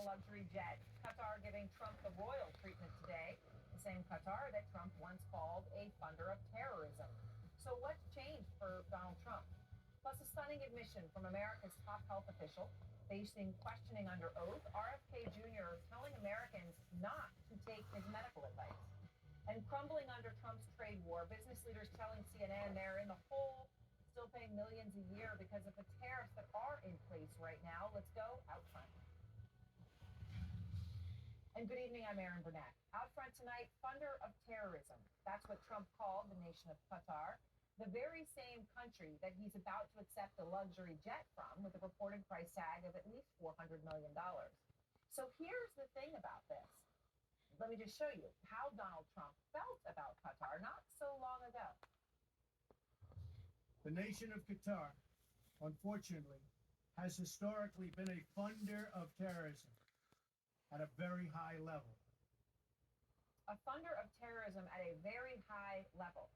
a luxury jet. Qatar giving Trump the royal treatment today. The same Qatar that Trump once called a funder of terrorism. So what's changed for Donald Trump? Plus a stunning admission from America's top health official. Facing questioning under oath, RFK Jr. telling Americans not to take his medical advice. And crumbling under Trump's trade war, business leaders telling CNN they're in the hole, still paying millions a year because of the tariffs that are in place right now. Let's go out front. And good evening, I'm Erin Burnett. Out front tonight, funder of terrorism. That's what Trump called the nation of Qatar, the very same country that he's about to accept a luxury jet from with a reported price tag of at least $400 million. So here's the thing about this. Let me just show you how Donald Trump felt about Qatar not so long ago. The nation of Qatar, unfortunately, has historically been a funder of terrorism at a very high level. A funder of terrorism at a very high level.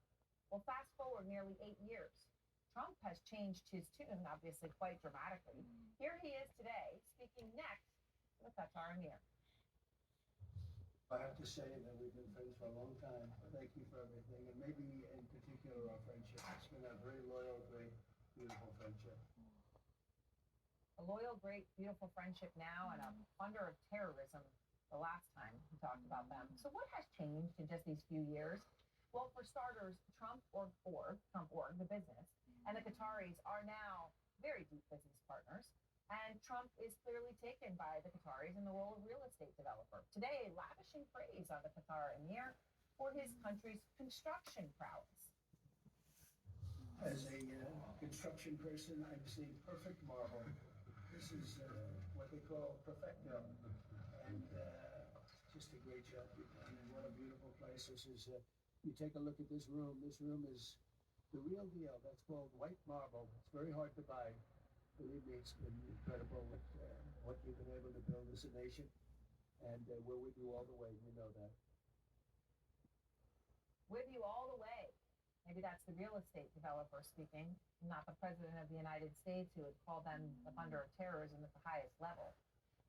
Well, fast forward nearly 8 years. Trump has changed his tune, obviously, quite dramatically. Here he is today, speaking next to the Qatar Emir. I have to say that we've been friends for a long time. Thank you for everything, and maybe in particular our friendship. It's been a very loyal, great, beautiful friendship. A loyal, great, beautiful friendship now, and a funder of terrorism the last time we talked about them. So what has changed in just these few years? Well, for starters, Trump Org, the business, and the Qataris are now very deep business partners. And Trump is clearly taken by the Qataris in the role of real estate developer. Today, lavishing praise on the Qatar Emir for his country's construction prowess. As a construction person, I'm seeing perfect marble. This is what they call perfecto. And just a great job you've done. And what a beautiful place. This is, you take a look at this room. This room is the real deal. That's called white marble. It's very hard to buy. Believe me, it's been incredible what you've been able to build as a nation, and we're with you all the way. You know that. With you all the way. Maybe that's the real estate developer speaking, not the president of the United States who had called them the funder of terrorism at the highest level.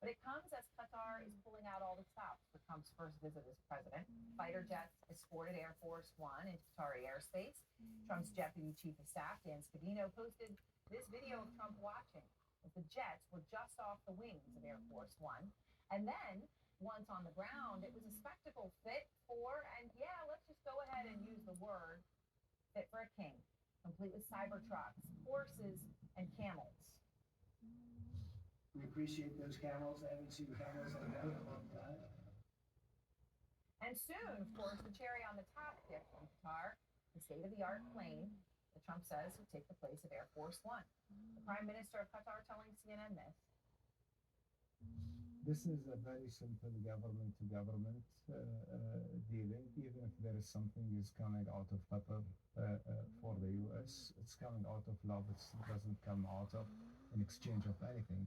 But it comes as Qatar is pulling out all the stops for Trump's first visit as president. Fighter jets escorted Air Force One into Qatari airspace. Trump's deputy chief of staff, Dan Scavino, posted this video of Trump watching as the jets were just off the wings of Air Force One. And then, once on the ground, it was a spectacle fit for, and yeah, let's just go ahead and use the word, fit for a king, complete with Cybertrucks, horses, and camels. We appreciate those camels. I haven't seen camels like that in a long time. And soon, of course, the cherry on the top gift from Qatar, the state-of-the-art plane that Trump says would take the place of Air Force One. The Prime Minister of Qatar telling CNN this. This is a very simple government-to-government dealing. Even if there is something is coming out of Qatar for the U.S., it's coming out of love. It doesn't come out of an exchange of anything.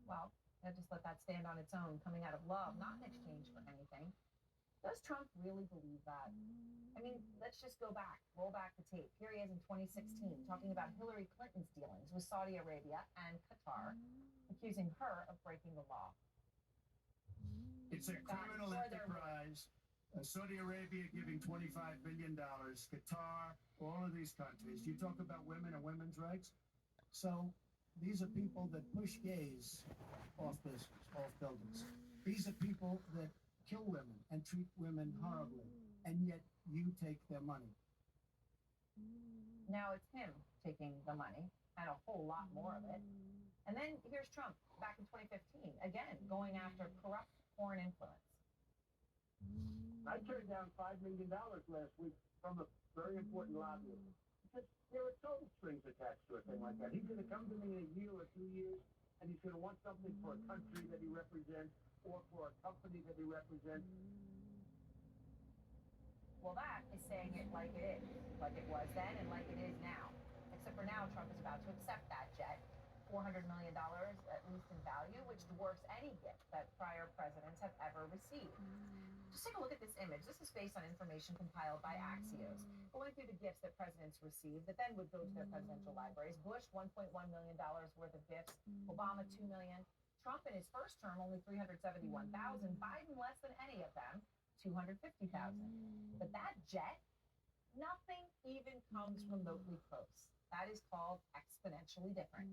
Well, I'll just let that stand on its own, coming out of love, not in exchange for anything. Does Trump really believe that? I mean, let's just roll back the tape. Here he is in 2016, talking about Hillary Clinton's dealings with Saudi Arabia and Qatar, accusing her of breaking the law. It's a criminal enterprise. Saudi Arabia giving $25 billion, Qatar, all of these countries. You talk about women and women's rights. So these are people that push gays off buildings. These are people that kill women and treat women horribly, and yet you take their money. Now it's him taking the money, and a whole lot more of it. And then here's Trump back in 2015, again, going after corrupt foreign influence. I turned down $5 million last week from a very important lobbyist. Because there are total strings attached to a thing like that. He's going to come to me in a year or 2 years, and he's going to want something for a country that he represents or for a company that he represents. Well, that is saying it like it is, like it was then and like it is now. Except for now, Trump is about to accept that jet for $400 million, at least in value, which dwarfs any gift that prior presidents have ever received. Just take a look at this image. This is based on information compiled by Axios, going through the gifts that presidents received that then would go to their presidential libraries. Bush, $1.1 million worth of gifts. Obama, $2 million. Trump in his first term, only $371,000. Biden, less than any of them, $250,000. But that jet, nothing even comes remotely close. That is called exponentially different.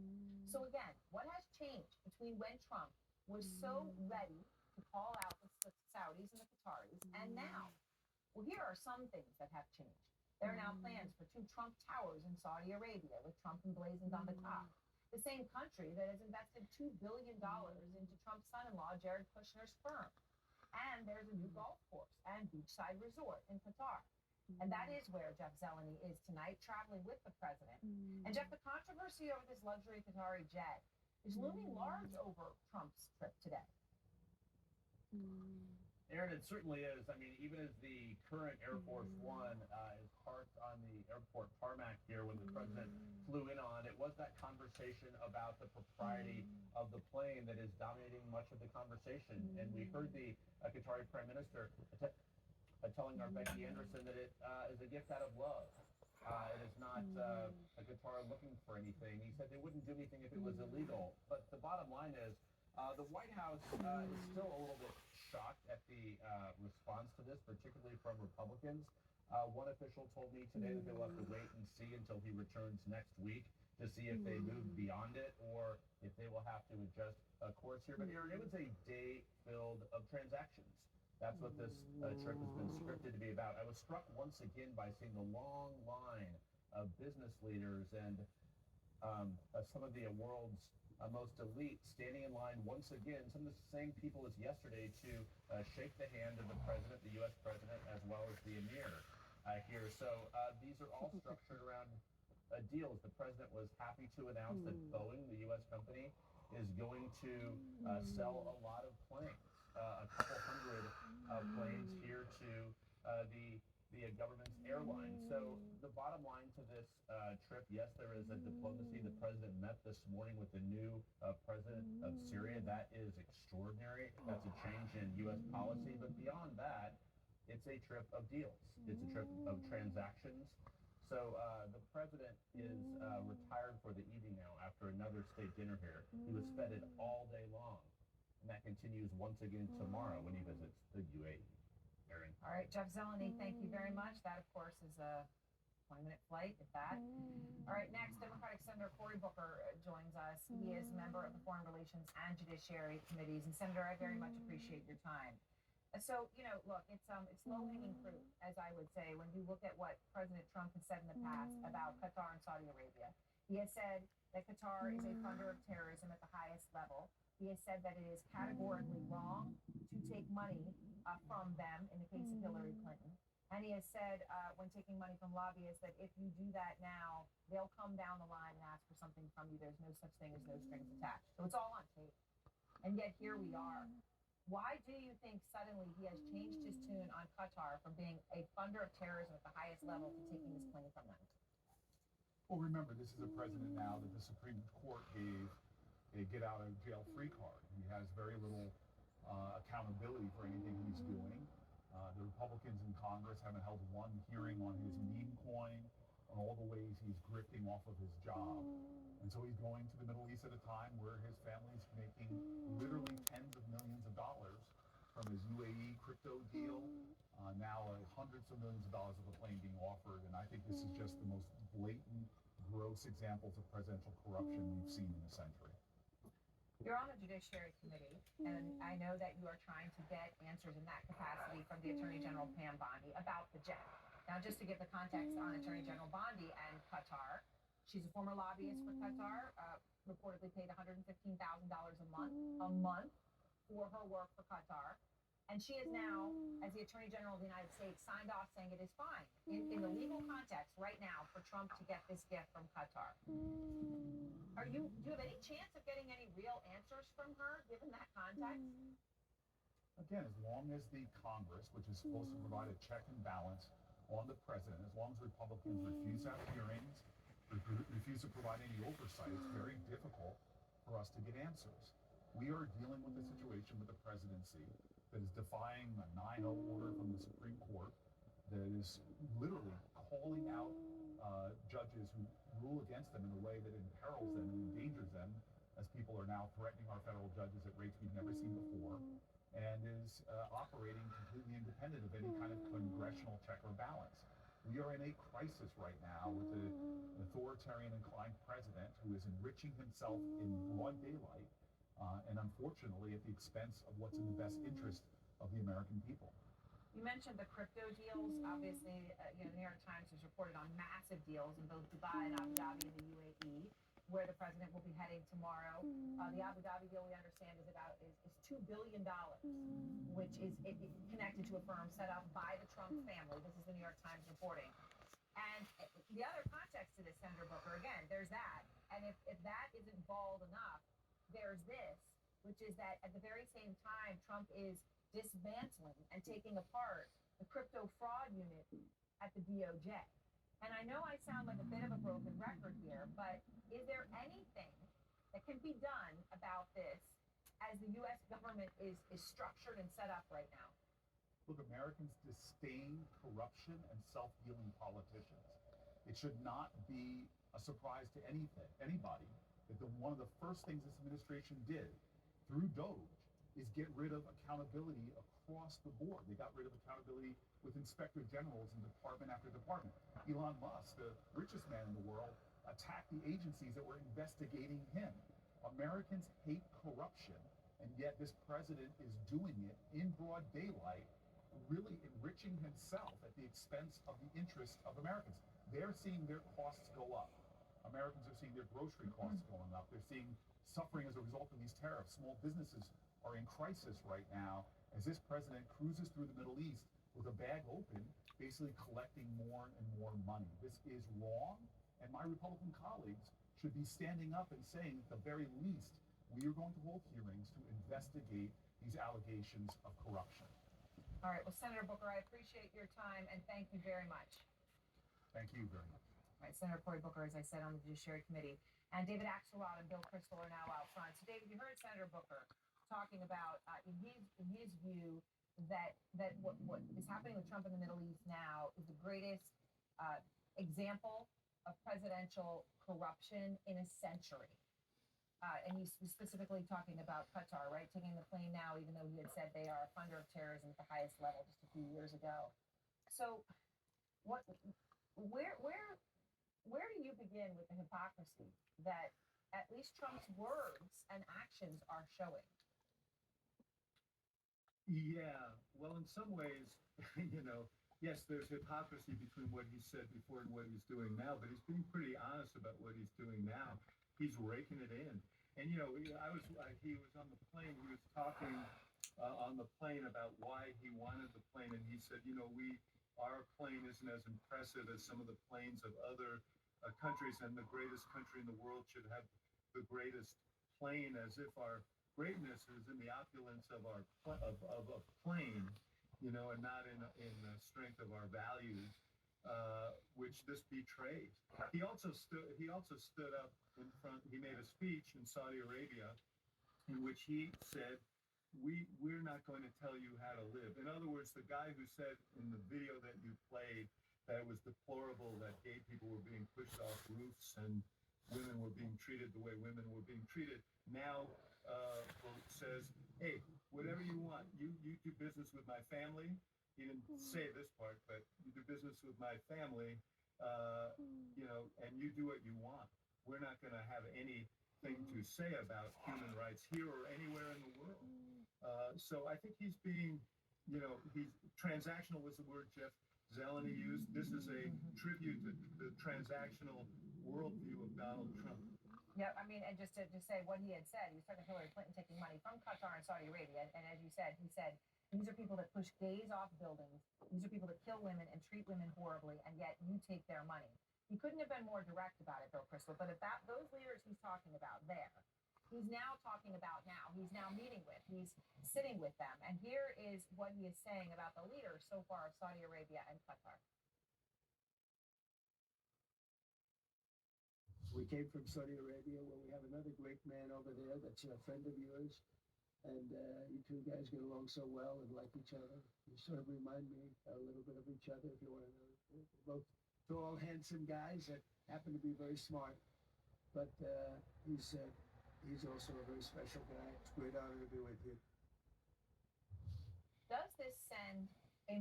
So again, what has changed between when Trump was so ready to call out the Saudis and the Qataris and now? Well, here are some things that have changed. There are now plans for 2 Trump towers in Saudi Arabia with Trump emblazoned on the top. The same country that has invested $2 billion into Trump's son-in-law, Jared Kushner's firm. And there's a new golf course and beachside resort in Qatar. And that is where Jeff Zeleny is tonight, traveling with the president. And Jeff, the controversy over this luxury Qatari jet is looming large over Trump's trip today. Aaron, it certainly is. I mean, even as the current Air Force One is parked on the airport tarmac here when the president flew in on, it was that conversation about the propriety of the plane that is dominating much of the conversation. And we heard the Qatari Prime Minister telling our Becky Anderson that it is a gift out of love. It is not a Qatar looking for anything. He said they wouldn't do anything if it was illegal. But the bottom line is the White House is still a little bit shocked at the response to this, particularly from Republicans. One official told me today that they will have to wait and see until he returns next week to see if they move beyond it or if they will have to adjust a course here. But Aaron, it was a day filled of transactions. That's what this trip has been scripted to be about. I was struck once again by seeing the long line of business leaders and some of the world's most elite standing in line once again, some of the same people as yesterday to shake the hand of the president, the U.S. president, as well as the emir here. So these are all structured around deals. The president was happy to announce that Boeing, the U.S. company, is going to sell a lot of planes. A couple hundred planes here to the government's airline. So the bottom line to this trip, yes, there is a diplomacy. The president met this morning with the new president of Syria. That is extraordinary. That's a change in U.S. policy. But beyond that, it's a trip of deals. It's a trip of transactions. So the president is retired for the evening now after another state dinner here. He was feted all day long. And that continues once again tomorrow when he visits the UAE. Aaron. All right, Jeff Zeleny, thank you very much. That, of course, is a 20-minute flight, if that. All right, next, Democratic Senator Cory Booker joins us. He is a member of the Foreign Relations and Judiciary Committees. And, Senator, I very much appreciate your time. So, look, it's low-hanging fruit, as I would say, when you look at what President Trump has said in the past about Qatar and Saudi Arabia. He has said that Qatar is a funder of terrorism at the highest level. He has said that it is categorically wrong to take money from them in the case of Hillary Clinton. And he has said when taking money from lobbyists that if you do that now, they'll come down the line and ask for something from you. There's no such thing as no strings attached. So it's all on tape. And yet here we are. Why do you think suddenly he has changed his tune on Qatar from being a funder of terrorism at the highest level to taking this plane from them? Well, remember, this is a president now that the Supreme Court gave a get-out-of-jail-free card. He has very little accountability for anything he's doing. The Republicans in Congress haven't held one hearing on his meme coin, on all the ways he's grifting off of his job. And so he's going to the Middle East at a time where his family's making literally tens of millions of dollars from his UAE crypto deal. Now hundreds of millions of dollars of a plane being offered. And I think this is just the most blatant, gross examples of presidential corruption we've seen in a century. You're on the Judiciary Committee, and I know that you are trying to get answers in that capacity from the Attorney General Pam Bondi about the jet. Now, just to give the context on Attorney General Bondi and Qatar, she's a former lobbyist for Qatar, reportedly paid $115,000 a month for her work for Qatar. And she is now, as the Attorney General of the United States, signed off saying it is fine in the legal context right now for Trump to get this gift from Qatar. Do you have any chance of getting any real answers from her, given that context? Again, as long as the Congress, which is supposed to provide a check and balance on the president, as long as Republicans refuse to have hearings, refuse to provide any oversight, it's very difficult for us to get answers. We are dealing with a situation with the presidency that is defying a 9-0 order from the Supreme Court, that is literally calling out judges who rule against them in a way that imperils them and endangers them, as people are now threatening our federal judges at rates we've never seen before, and is operating completely independent of any kind of congressional check or balance. We are in a crisis right now with an authoritarian inclined president who is enriching himself in broad daylight, and unfortunately at the expense of what's in the best interest of the American people. You mentioned the crypto deals. Obviously, the New York Times has reported on massive deals in both Dubai and Abu Dhabi and the UAE, where the president will be heading tomorrow. The Abu Dhabi deal, we understand, is $2 billion, which is connected to a firm set up by the Trump family. This is the New York Times reporting. And the other context to this, Senator Booker, again, there's that. And if that isn't bald enough, there's this, which is that at the very same time, Trump is dismantling and taking apart the crypto fraud unit at the DOJ. And I know I sound like a bit of a broken record here, but is there anything that can be done about this as the U.S. government is structured and set up right now? Look, Americans disdain corruption and self-dealing politicians. It should not be a surprise to anybody that one of the first things this administration did through DOJ is get rid of accountability across the board. They got rid of accountability with inspector generals in department after department. Elon Musk, the richest man in the world, attacked the agencies that were investigating him. Americans hate corruption, and yet this president is doing it in broad daylight, really enriching himself at the expense of the interests of Americans. They're seeing their costs go up. Americans are seeing their grocery costs going up. They're seeing suffering as a result of these tariffs. Small businesses are in crisis right now as this president cruises through the Middle East with a bag open, basically collecting more and more money. This is wrong, and my Republican colleagues should be standing up and saying, at the very least, we are going to hold hearings to investigate these allegations of corruption. All right. Well, Senator Booker, I appreciate your time, and thank you very much. Thank you very much. All right, Senator Cory Booker, as I said, on the Judiciary Committee, and David Axelrod and Bill Kristol are now out front. So, David, you heard Senator Booker talking about, in his view, that what is happening with Trump in the Middle East now is the greatest example of presidential corruption in a century. And he's specifically talking about Qatar, right? Taking the plane now, even though he had said they are a funder of terrorism at the highest level just a few years ago. So, where do you begin with the hypocrisy that at least Trump's words and actions are showing? Yeah, well, in some ways, yes, there's hypocrisy between what he said before and what he's doing now, but he's being pretty honest about what he's doing now. He's raking it in. And, he was on the plane, he was talking on the plane about why he wanted the plane, and he said, our plane isn't as impressive as some of the planes of other countries, and the greatest country in the world should have the greatest plane, as if our greatness is in the opulence of our of a plane, and not in the strength of our values, which this betrays. He also stood up in front. He made a speech in Saudi Arabia, in which he said, "We're not going to tell you how to live." In other words, the guy who said in the video that you played that it was deplorable that gay people were being pushed off roofs and women were being treated the way women were being treated, now says, "Hey, whatever you want, you do business with my family." He didn't say this part, but you do business with my family, and you do what you want. We're not going to have anything to say about human rights here or anywhere in the world. So I think he's being, he's transactional was the word Jeff Zeleny used. This is a tribute to the transactional worldview of Donald Trump. Yeah, I mean, and just to say what he had said, he was talking to Hillary Clinton taking money from Qatar and Saudi Arabia. And as you said, he said, these are people that push gays off buildings. These are people that kill women and treat women horribly, and yet you take their money. He couldn't have been more direct about it, Bill Kristol, but if those leaders he's talking about there, he's now talking about now, he's now meeting with, he's sitting with them. And here is what he is saying about the leaders so far of Saudi Arabia and Qatar. We came from Saudi Arabia, where we have another great man over there that's a friend of yours. And you two guys get along so well and like each other. You sort of remind me a little bit of each other, if you want to know. They're both tall, handsome guys that happen to be very smart. But he's also a very special guy. It's a great honor to be with you. Does this send a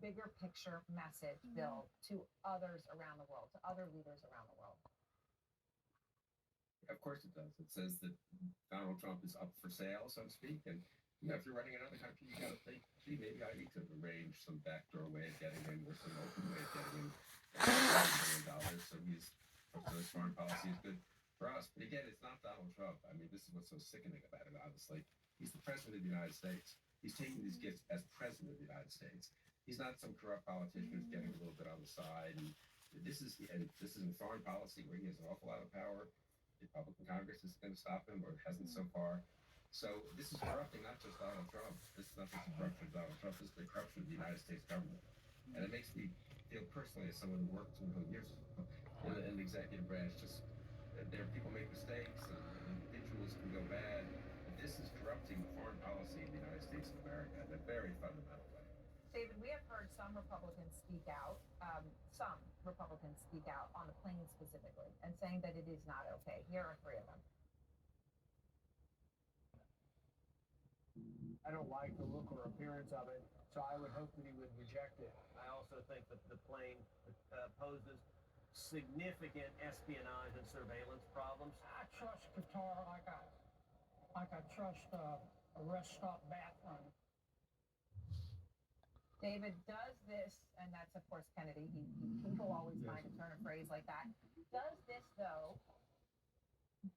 bigger picture message, Bill, to others around the world, to other leaders around the world? Of course it does. It says that Donald Trump is up for sale, so to speak. And if you're running another country, you got to think, gee, maybe I need to arrange some backdoor way of getting in or some open way of getting in $1 billion. So his foreign policy is good for us. But again, it's not Donald Trump. I mean, this is what's so sickening about it, honestly. He's the president of the United States. He's taking these gifts as president of the United States. He's not some corrupt politician who's getting a little bit on the side. And this is in foreign policy where he has an awful lot of power. The Republican Congress is going to stop him, or it hasn't so far. So this is corrupting not just Donald Trump. This is not just the corruption of Donald Trump. This is the corruption of the United States government. And it makes me feel personally, as someone who worked years in the executive branch, just there people make mistakes and individuals can go bad. But this is corrupting foreign policy of the United States of America in a very fundamental way. David, we have heard some Republicans speak out on the plane specifically and saying that it is not okay. Here are three of them. I don't like the look or appearance of it, so I would hope that he would reject it. I also think that the plane poses significant espionage and surveillance problems. I trust Qatar like I trust a rest stop bathroom. David, does this, and that's of course Kennedy, people always find a turn of phrase like that. Does this though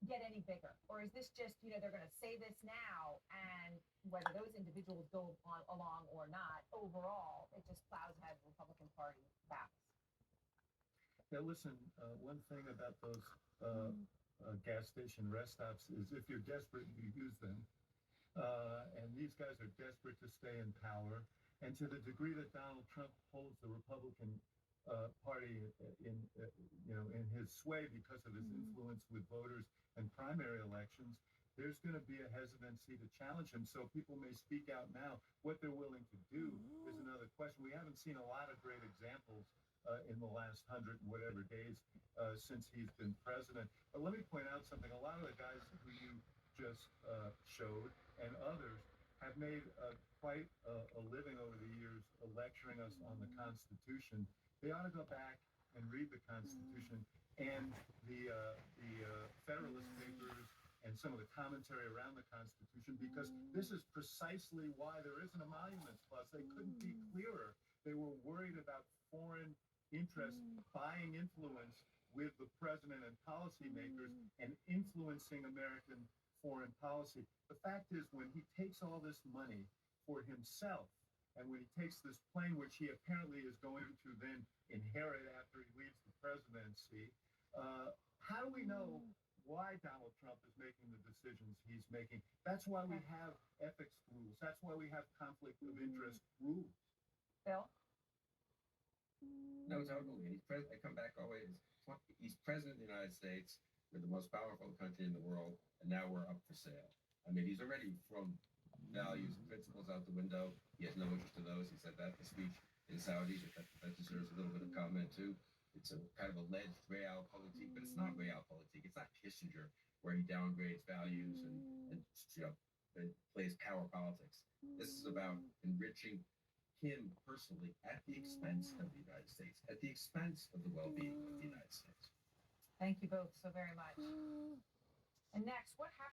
get any bigger? Or is this just, they're going to say this now, and whether those individuals go along or not, overall, it just plows ahead the Republican Party backs? Now listen, one thing about those gas station rest stops is if you're desperate, you use them. And these guys are desperate to stay in power. And to the degree that Donald Trump holds the Republican Party in his sway because of his influence with voters and primary elections, there's going to be a hesitancy to challenge him. So people may speak out now. What they're willing to do is another question. We haven't seen a lot of great examples in the last 100 and whatever days since he's been president. But let me point out something. A lot of the guys who you just showed and others have made quite a living over the years lecturing us on the Constitution. They ought to go back and read the Constitution and the Federalist Papers and some of the commentary around the Constitution, because this is precisely why there isn't a monuments clause. They couldn't be clearer. They were worried about foreign interests buying influence with the president and policymakers and influencing American foreign policy. The fact is, when he takes all this money for himself, and when he takes this plane, which he apparently is going to then inherit after he leaves the presidency, how do we know why Donald Trump is making the decisions he's making? That's why we have ethics rules. That's why we have conflict of interest rules. Bill? No, totally. I come back always. He's president of the United States. We're the most powerful country in the world, and now we're up for sale. I mean, he's already thrown values and principles out the window. He has no interest in those. He said that in the speech in Saudi. That deserves a little bit of comment, too. It's a kind of alleged realpolitik, but it's not realpolitik. It's not Kissinger, where he downgrades values and plays power politics. This is about enriching him personally at the expense of the United States, at the expense of the well-being of the United States. Thank you both so very much. And next, what happens?